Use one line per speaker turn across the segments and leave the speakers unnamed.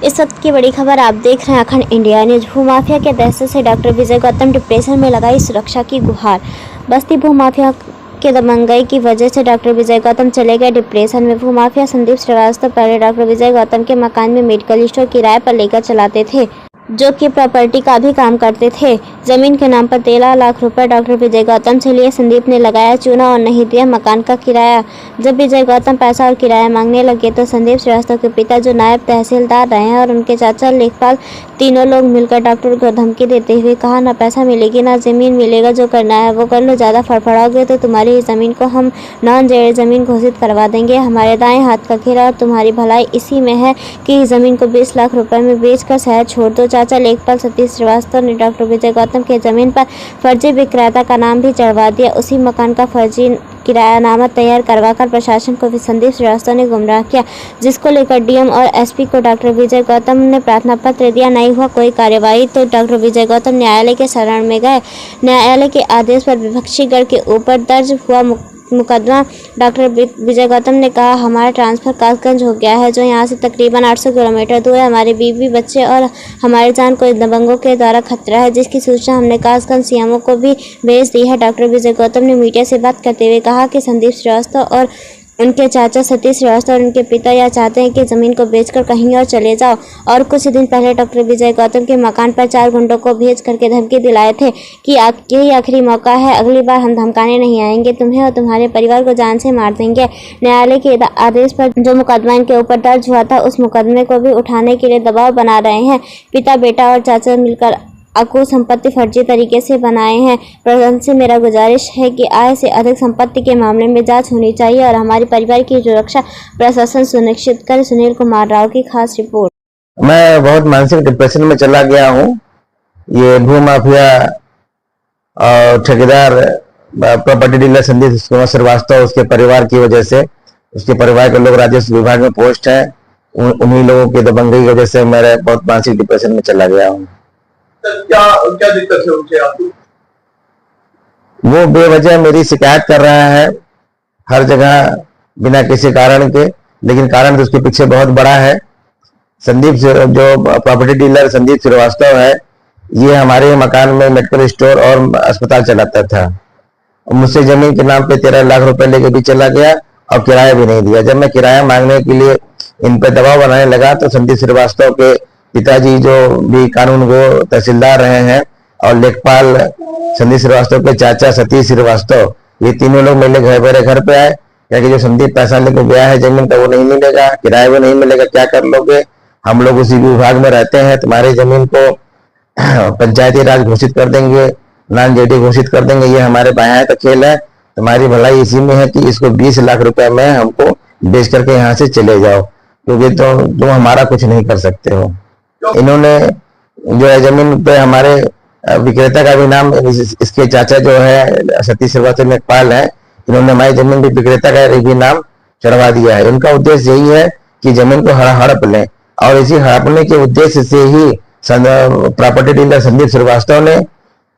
इस वक्त की बड़ी खबर आप देख रहे हैं अखंड इंडिया न्यूज। भूमाफिया के दहशत से डॉक्टर विजय गौतम डिप्रेशन में लगाई सुरक्षा की गुहार। बस्ती भूमाफिया के दबंगई की वजह से डॉक्टर विजय गौतम चले गए डिप्रेशन में। भूमाफिया संदीप श्रीवास्तव पहले डॉक्टर विजय गौतम के मकान में मेडिकल स्टोर किराए पर लेकर चलाते थे, जो कि प्रॉपर्टी का भी काम करते थे। जमीन के नाम पर 13 लाख रुपए डॉक्टर विजय गौतम से लिए संदीप ने लगाया चूना और नहीं दिया मकान का किराया। जब विजय गौतम पैसा और किराया मांगने लगे तो संदीप श्रीवास्तव के पिता, जो नायब तहसीलदार रहे हैं, और उनके चाचा लेखपाल, तीनों लोग मिलकर डॉक्टर को धमकी देते हुए कहा, ना पैसा मिलेगी ना जमीन मिलेगा, जो करना है वो कर लो, ज़्यादा फड़फड़ाओगे तो तुम्हारी इस जमीन को हम नॉन जेड जमीन घोषित करवा देंगे। हमारे दाएं हाथ का खेल और तुम्हारी भलाई इसी में है कि इस जमीन को 20 लाख रुपए में बेचकर शहर छोड़ दो। चाचा लेखपाल सतीश श्रीवास्तव ने डॉक्टर विजय गौतम के जमीन पर फर्जी विक्रेता का नाम भी चढ़वा दिया। उसी मकान का फर्जी किरायानामा तैयार करवाकर प्रशासन को भी संदीप श्रीवास्तव ने गुमराह किया, जिसको लेकर डीएम और एसपी को डॉक्टर विजय गौतम ने प्रार्थना पत्र दिया। नहीं हुआ कोई कार्यवाही तो डॉक्टर विजय गौतम न्यायालय के शरण में गए। न्यायालय के आदेश पर विपक्षीगढ़ के ऊपर दर्ज हुआ मुकदमा। डॉक्टर विजय गौतम ने कहा, हमारा ट्रांसफर कासगंज हो गया है, जो यहाँ से तकरीबन 800 किलोमीटर दूर है। हमारे बीवी बच्चे और हमारी जान को दबंगों के द्वारा खतरा है, जिसकी सूचना हमने कासगंज सीएमओ को भी भेज दी है। डॉक्टर विजय गौतम ने मीडिया से बात करते हुए कहा कि संदीप श्रीवास्तव और उनके चाचा सतीश श्रीवास्तव और उनके पिता यह चाहते हैं कि ज़मीन को बेचकर कहीं और चले जाओ। और कुछ दिन पहले डॉक्टर विजय गौतम के मकान पर 4 गुंडों को भेज करके धमकी दिलाए थे कि यही आखिरी मौका है, अगली बार हम धमकाने नहीं आएंगे, तुम्हें और तुम्हारे परिवार को जान से मार देंगे। न्यायालय के आदेश पर जो मुकदमा इनके ऊपर दर्ज हुआ था, उस मुकदमे को भी उठाने के लिए दबाव बना रहे हैं। पिता, बेटा और चाचा मिलकर अकुल संपत्ति फर्जी तरीके से बनाए हैं। प्रशासन से मेरा गुजारिश है कि आय से अधिक संपत्ति के मामले में जांच होनी चाहिए और हमारे परिवार की सुरक्षा प्रशासन सुनिश्चित करे। सुनील कुमार राव की खास रिपोर्ट।
मैं बहुत मानसिक डिप्रेशन में चला गया हूँ। ये भूमाफिया और ठेकेदार प्रॉपर्टी डीलर संदीप श्रीवास्तव, उसके परिवार की वजह से, उसके परिवार के लोग राजस्व विभाग में पोस्ट है, उन्हीं लोगों की दबंगई की वजह से मैं बहुत मानसिक डिप्रेशन में चला गया हूँ।
क्या क्या दिक्कत है उनसे आपको?
वो बेवजह मेरी शिकायत कर रहा है हर जगह बिना किसी कारण के, लेकिन कारण तो उसके पीछे बहुत बड़ा है। संदीप जो प्रॉपर्टी डीलर संदीप श्रीवास्तव है, ये हमारे मकान में मेडिकल स्टोर और अस्पताल चलाता था। मुझसे जमीन के नाम पे 13 लाख रुपए लेके भी चला गया और किराया भी नहीं दिया। जब मैं किराया मांगने के लिए इन पर दबाव बनाने लगा तो संदीप श्रीवास्तव के पिताजी, जो भी कानून को तहसीलदार रहे हैं, और लेखपाल संदीप श्रीवास्तव के चाचा सतीश श्रीवास्तव, ये तीनों लोग मेरे घर पे आए, क्योंकि जो संदीप पैसा लेके गया है जमीन का वो नहीं मिलेगा, किराया भी नहीं मिलेगा, क्या कर लोगे, हम लोग उसी विभाग में रहते हैं, तुम्हारी जमीन को पंचायती राज घोषित कर देंगे, नॉन जेडी घोषित कर देंगे, ये हमारे बाएं का खेल है, तुम्हारी भलाई इसी में है कि इसको 20 लाख रुपए में हमको बेच करके यहाँ से चले जाओ, क्योंकि तो तुम हमारा कुछ नहीं कर सकते हो। इन्होंने जो है जमीन पे हमारे विक्रेता का भी नाम, इसके चाचा जो है सतीश श्रीवास्तव लेखपाल है, इन्होंने हमारी जमीन पे विक्रेता का भी नाम चढ़वा दिया है। उनका उद्देश्य यही है कि जमीन को हड़प लें, और इसी हड़पने के उद्देश्य से ही प्रॉपर्टी डीलर संदीप श्रीवास्तव ने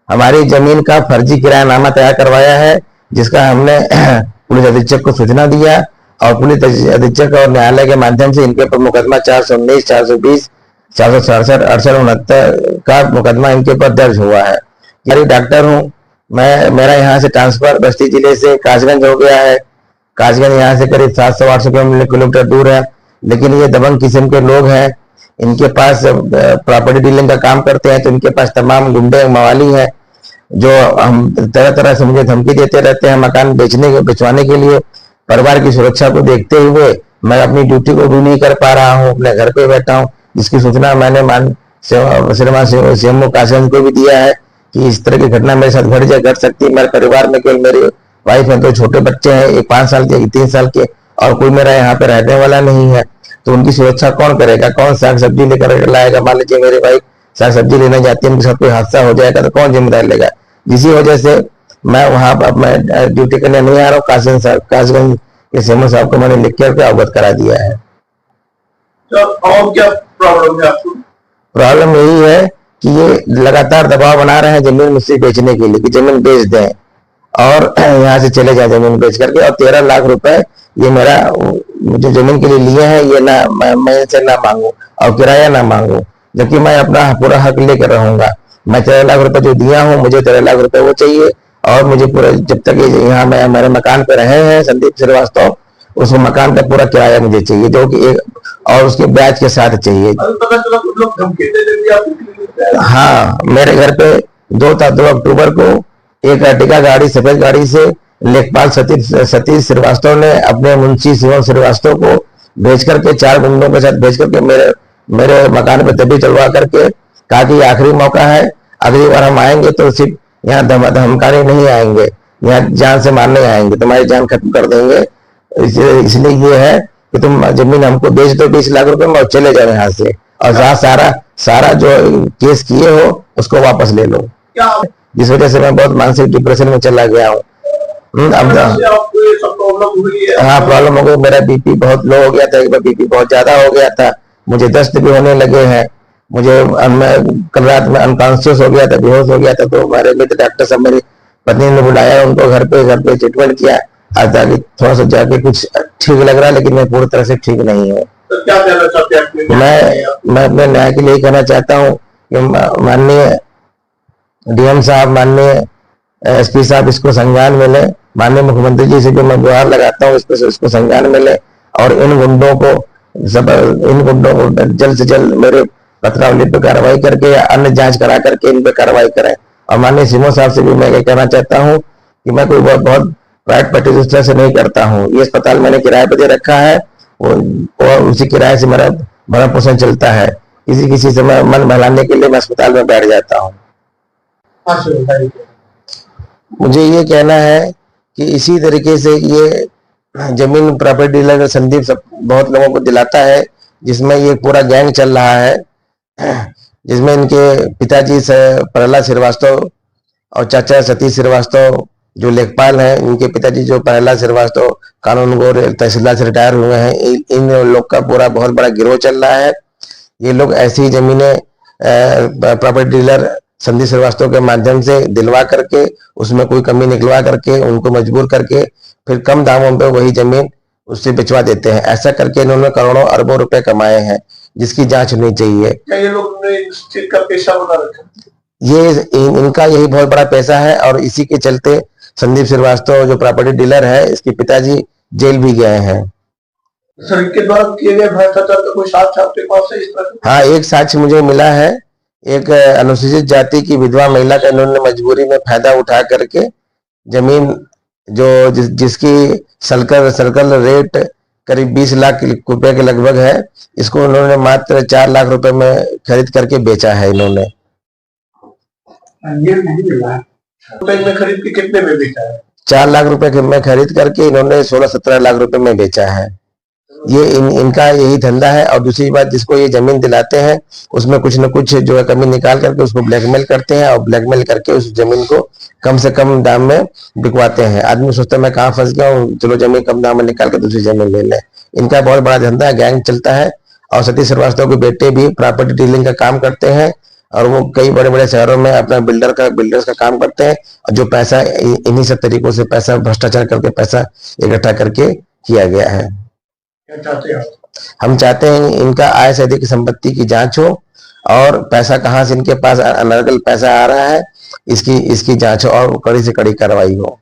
हमारी जमीन का फर्जी किरायानामा तैयार करवाया है, जिसका हमने पुलिस अधीक्षक को सूचना दिया, और पुलिस अधीक्षक और न्यायालय के माध्यम से इनके ऊपर मुकदमा 419, 420, 467, 68, 69 का मुकदमा इनके ऊपर दर्ज हुआ है। मैं डॉक्टर हूँ, मेरा यहाँ से ट्रांसफर बस्ती जिले से कासगंज हो गया है। कासगंज यहाँ से करीब 700-800 किलोमीटर दूर है, लेकिन ये दबंग किस्म के लोग हैं। इनके पास प्रॉपर्टी डीलिंग का काम करते हैं, तो इनके पास तमाम गुंडे मवाली हैं, जो हम तरह तरह से मुझे धमकी देते रहते हैं मकान बेचवाने के लिए। परिवार की सुरक्षा को देखते हुए मैं अपनी ड्यूटी को भी नहीं कर पा रहा हूँ, अपने घर पे बैठा हूँ, जिसकी सूचना मैंने सीएमओ कासगंज को भी दिया है कि इस तरह की घटना मेरे साथ घट सकती है। मेरे परिवार में केवल मेरी वाइफ है, 2 छोटे बच्चे हैं, एक 5 साल के, एक 3 साल के, और कोई मेरा यहाँ पे रहने वाला नहीं है, तो उनकी सुरक्षा कौन करेगा? कौन साग सब्जी लेकर लाएगा? मान लीजिए मेरी वाइफ साग सब्जी लेने जाती है, उनके साथ कोई हादसा हो जाएगा तो कौन जिम्मेदार लेगा? इसी वजह से मैं वहां पर मैं ड्यूटी करने नहीं आ रहा हूँ। कासगंज के सीएमओ साहब को मैंने लिख कर अवगत करा दिया है।
और क्या प्रॉब्लम है आपको?
प्रॉब्लम यही है कि ये लगातार दबाव बना रहे हैं जमीन मुझसे बेचने के लिए, कि जमीन बेच दें और यहाँ से चले जाए जमीन बेच करके, और 13 लाख रुपए ये मेरा मुझे जमीन के लिए लिए हैं ये ना मैं से ना मांगू और किराया ना मांगू, जबकि मैं अपना पूरा हक लेकर रहूंगा। मैं 13 लाख रुपए जो दिया हूँ, मुझे 13 लाख रुपए वो चाहिए। और मुझे पूरा, जब तक ये यहाँ मैं हमारे मकान पे रहे हैं संदीप श्रीवास्तव, उस मकान का पूरा किराया मुझे चाहिए, जो कि एक और उसके ब्याज के साथ चाहिए।
पता चला कुछ लोग धमकी दे देंगे आपको।
हाँ, मेरे घर पे 2 अक्टूबर को एक अर्टिगा गाड़ी, सफेद गाड़ी से लेखपाल सतीश श्रीवास्तव ने अपने मुंशी शिवम श्रीवास्तव को भेज करके 4 गुंडों के साथ भेज करके मेरे मकान पे दबी चलवा करके कहा कि आखिरी मौका है, अगली बार हम आएंगे तो सिर्फ यहाँ धमकाने नहीं आएंगे, यहाँ जान से मारने आएंगे, तुम्हारी जान खत्म कर देंगे। इसलिए ये है कि तुम जमीन हमको बेच दो 20 लाख रुपए में और चले जाओ यहाँ से, और सारा जो केस किए हो उसको वापस ले लो।
क्या
जिस वजह से मैं बहुत मानसिक डिप्रेशन में चला गया हूँ। अब
आपको ये सब प्रॉब्लम हुई है?
हाँ, प्रॉब्लम हो गई। मेरा बीपी बहुत लो हो गया था, एक बार बीपी बहुत ज्यादा हो गया था, मुझे दस्त भी होने लगे हैं, मैं कल रात में अनकॉन्शियस हो गया था, बेहोश हो गया था। तो हमारे मित्र डॉक्टर साहब, मेरी पत्नी ने बुलाया उनको घर पे ट्रीटमेंट किया, आज जाके थोड़ा सा जाके कुछ ठीक लग रहा है, लेकिन मैं पूरी तरह से ठीक नहीं हूँ।
तो क्या कहना चाहते हैं?
मैं अपने न्याय के लिए कहना चाहता हूँ कि माननीय डीएम साहब, माननीय एसपी साहब, इसको संज्ञान मिले। माननीय मुख्यमंत्री जी से जो मैं गुहार लगाता हूँ, इसको संज्ञान मिले और इन गुंडों को जल्द से जल्द मेरे पत्रावली पे कार्रवाई करके या अन्य जांच करा करके इन पे कार्रवाई करें। और माननीय सीमो साहब से भी मैं ये कहना चाहता हूँ कि मैं कोई बहुत प्राइवेट पार्टी से नहीं करता हूँ। ये अस्पताल मैंने किराए पे दे रखा है, और उसी किराए से मेरा भरण पोषण चलता है। किसी से मैं मन बहलाने के लिए मैं अस्पताल में बैठ जाता हूँ। मुझे ये कहना है कि इसी तरीके से ये जमीन प्रॉपर्टी डीलर संदीप सब बहुत लोगों को दिलाता है, जिसमें ये पूरा गैंग चल रहा है, जिसमें इनके पिताजी से प्रहलाद श्रीवास्तव और चाचा सतीश श्रीवास्तव जो लेखपाल हैं, इनके पिताजी जो प्रहलाद श्रीवास्तव कानून गो तहसीलदार से रिटायर हुए हैं, इन लोग का पूरा बहुत बड़ा गिरोह चल रहा है। ये लोग ऐसी जमीनें प्रॉपर्टी डीलर संदीप श्रीवास्तव के माध्यम से दिलवा करके, उसमें कोई कमी निकलवा करके, उनको मजबूर करके फिर कम दामों पे वही जमीन उससे बेचवा देते हैं। ऐसा करके इन्होंने करोड़ों अरबों रुपए कमाए हैं, जिसकी जांच होनी चाहिए।
क्या ये लोग ने इस चीज का पेशा बना रखा?
ये इनका यही बहुत बड़ा पैसा है, और इसी के चलते संदीप श्रीवास्तव जो प्रॉपर्टी डीलर है, इसके पिताजी जेल भी गए हैं।
सर, इनके द्वारा किए गए भ्रष्टाचार का कोई साक्ष्य आपके पास है इस तरह?
हाँ, एक साक्ष्य मुझे मिला है। एक अनुसूचित जाति की विधवा महिला का इन्होंने मजबूरी में फायदा उठा करके जमीन जिसकी सर्कल रेट करीब 20 लाख रुपए के लगभग है, इसको उन्होंने मात्र 4 लाख रुपए में खरीद करके बेचा है। इन्होंने
ये नहीं मिला है। में खरीद के कितने में बेचा है?
4 लाख रुपए में खरीद करके इन्होंने 16-17 लाख रुपए में बेचा है। ये इनका यही धंधा है। और दूसरी बात, जिसको ये जमीन दिलाते हैं उसमें कुछ न कुछ जो है कमी निकाल करके उसको ब्लैकमेल करते हैं, और ब्लैकमेल करके उस जमीन को कम से कम दाम में बिकवाते हैं। आदमी सोचता है मैं कहाँ फंस गया हूँ, चलो जमीन कम दाम में निकाल कर दूसरी जमीन ले ले। इनका बहुत बड़ा धंधा है, गैंग चलता है। और सतीश श्रीवास्तव के बेटे भी प्रॉपर्टी डीलिंग का काम करते हैं, और वो कई बड़े बड़े शहरों में अपना बिल्डर्स का काम करते हैं। और जो पैसा इन्हीं सब तरीकों से पैसा भ्रष्टाचार करके पैसा इकट्ठा करके किया गया है।
क्या चाहते हैं?
हम चाहते हैं इनका आय से अधिक संपत्ति की जांच हो, और पैसा कहां से इनके पास अनर्गल पैसा आ रहा है, इसकी जांच हो और कड़ी से कड़ी कार्रवाई हो।